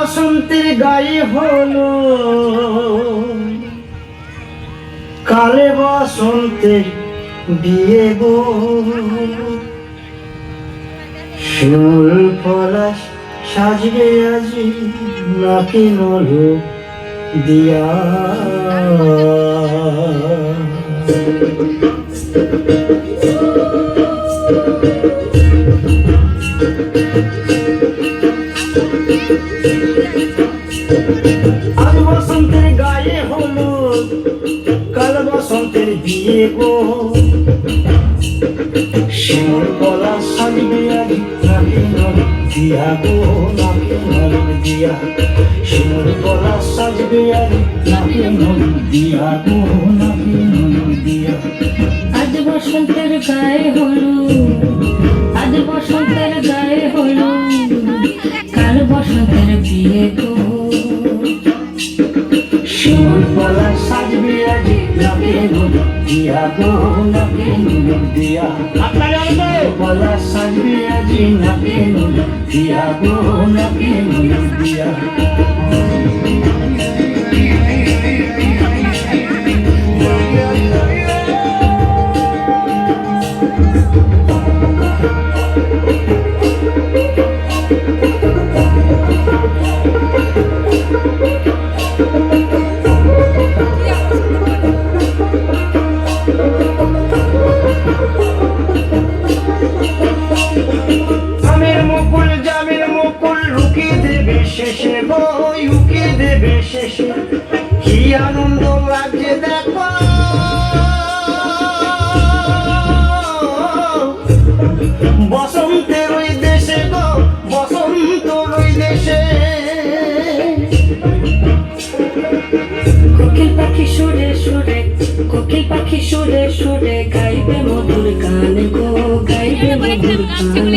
বসন্তের গায়ে হলো কালে বসন্তের বিয়ে গো শিমুল পলাশ সাজবে আজি নাকি নলো দিয়া আজ বসন্তের গায়ে হলো কাল বসন্তের বিয়ে গো শিমুল পলাশ সাজবে আজি নাকি নলো দিয়া গো নাকি নলো দিয়া শিমুল পলাশ সাজবে আজি নাকি নলো দিয়া গো নাকি নলো দিয়া আজ বসন্তের গায়ে হলো আজ বসন্তের গায়ে হলো কাল বসন্তের বিয়ে গো শিমুল পলাশ সাজবে আজি নাকি নলো দিয়া গো নাকি নলো দিয়া পলাশ সাজবে আজি নাকি নলো দিয়া গো নাকি নলো দিয়া শেষে বই উকে দেবে শেষে কি আনন্দ লাগছে দেখো বসন্তের ওই দেশে গো বসন্তর ওই দেশে কোকিল পাখি সুরে সুরে কোকিল পাখি সুরে সুরে গাইবে মধুর গান গো গাইবে মধুর গান